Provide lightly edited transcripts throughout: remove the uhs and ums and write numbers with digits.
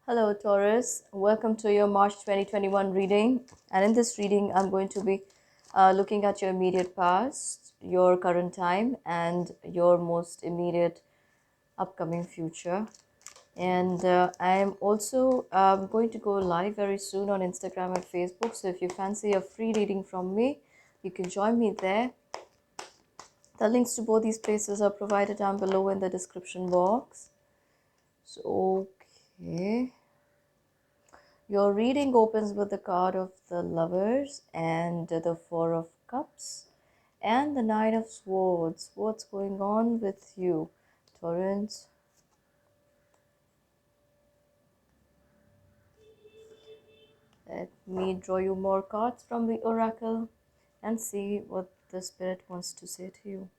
Hello, Taurus. Welcome to your March 2021 reading. And in this reading, I'm going to be looking at your immediate past, your current time, and your most immediate upcoming future. And I'm also going to go live very soon on Instagram and Facebook. So if you fancy a free reading from me, you can join me there. The links to both these places are provided down below in the description box. So, okay. Your reading opens with the card of the Lovers and the Four of Cups and the Knight of Swords. What's going on with you, Taurus? Let me draw you more cards from the Oracle and see what the Spirit wants to say to you.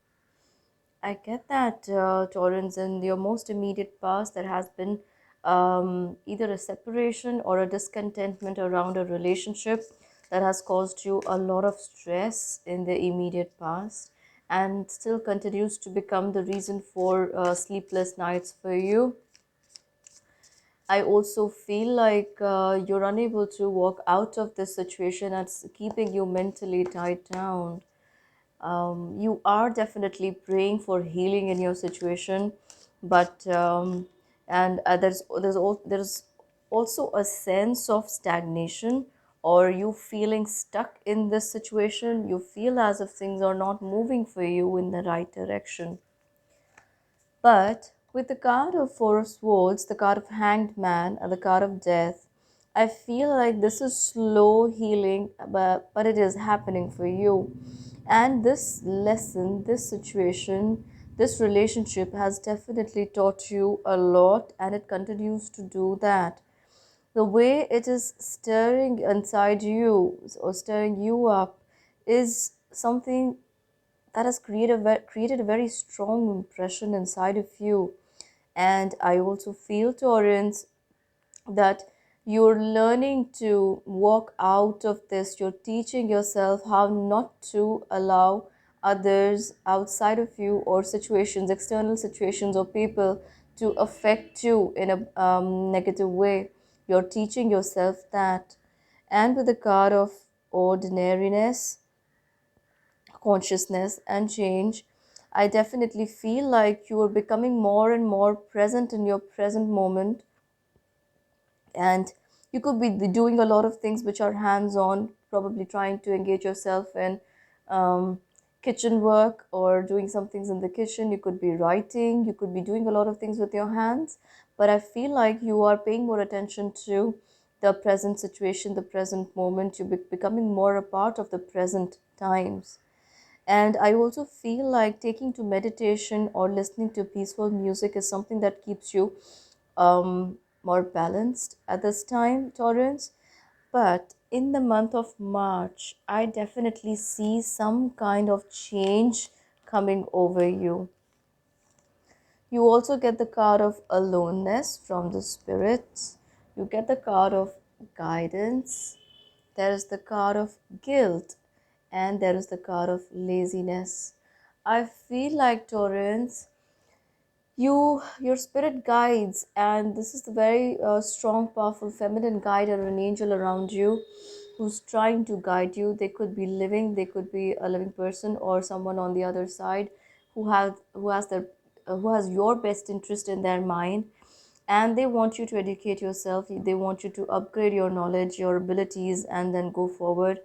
I get that, Taurus, in your most immediate past, there has been either a separation or a discontentment around a relationship that has caused you a lot of stress in the immediate past and still continues to become the reason for sleepless nights for you. I also feel like you're unable to walk out of this situation. That's keeping you mentally tied down. You are definitely praying for healing in your situation, but and there's also a sense of stagnation, or you feeling stuck in this situation. You feel as if things are not moving for you in the right direction. But with the card of Four of Swords, the card of Hanged Man, and the card of Death, I feel like this is slow healing, but it is happening for you. And this lesson, this situation, this relationship has definitely taught you a lot, and it continues to do that. The way it is stirring inside you or stirring you up is something that has created a very strong impression inside of you. And I also feel, Torrance, that you're learning to walk out of this. You're teaching yourself how not to allow others outside of you or situations, external situations or people to affect you in a negative way. You're teaching yourself that. And with the card of ordinariness, consciousness and change, I definitely feel like you are becoming more and more present in your present moment. And you could be doing a lot of things which are hands on, probably trying to engage yourself in um, kitchen work or doing some things in the kitchen. You could be writing, you could be doing a lot of things with your hands. But I feel like you are paying more attention to the present situation, the present moment. You're becoming more a part of the present times. And I also feel like taking to meditation or listening to peaceful music is something that keeps you more balanced at this time, Torrance. But in the month of March, I definitely see some kind of change coming over you. You also get the card of aloneness from the spirits. You get the card of guidance. There is the card of guilt, and there is the card of laziness. I feel like, Torrance, your spirit guides, and this is the very strong, powerful feminine guide or an angel around you who's trying to guide you. They could be living, they could be a living person, or someone on the other side who has your best interest in their mind, and they want you to educate yourself. They want you to upgrade your knowledge, your abilities, and then go forward.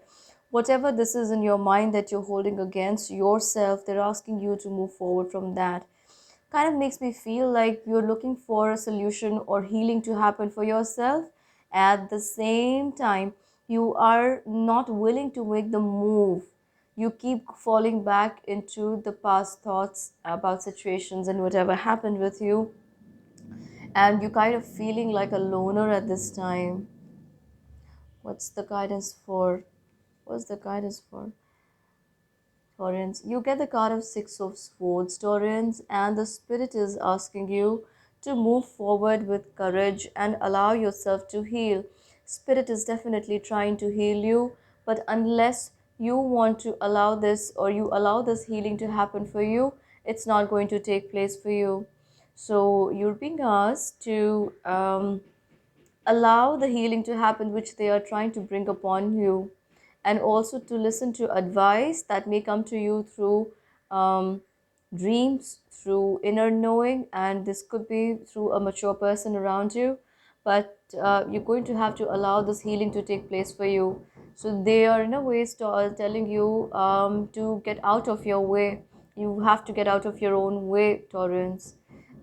Whatever this is in your mind that you're holding against yourself, they're asking you to move forward from that. Kind of makes me feel like you're looking for a solution or healing to happen for yourself. At the same time, you are not willing to make the move. You keep falling back into the past thoughts about situations and whatever happened with you, and you kind of feeling like a loner at this time. What's the guidance for? What's the guidance for? Torrance, you get the card of Six of Swords, Torrance, and the Spirit is asking you to move forward with courage and allow yourself to heal. Spirit is definitely trying to heal you, but unless you want to allow this or you allow this healing to happen for you, it's not going to take place for you. So you're being asked to allow the healing to happen which they are trying to bring upon you, and also to listen to advice that may come to you through dreams, through inner knowing, and this could be through a mature person around you. But you're going to have to allow this healing to take place for you. So they are in a way telling you to get out of your way. You have to get out of your own way, Taurans.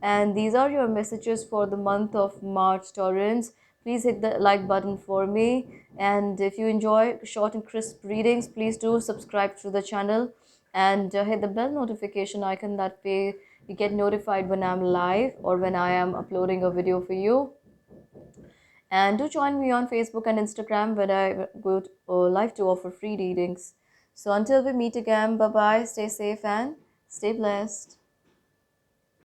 And these are your messages for the month of March, Taurans. Please hit the like button for me. And if you enjoy short and crisp readings, please do subscribe to the channel and hit the bell notification icon. That way you get notified when I'm live or when I am uploading a video for you. And do join me on Facebook and Instagram when I go live to offer free readings. So until we meet again, bye bye, stay safe and stay blessed.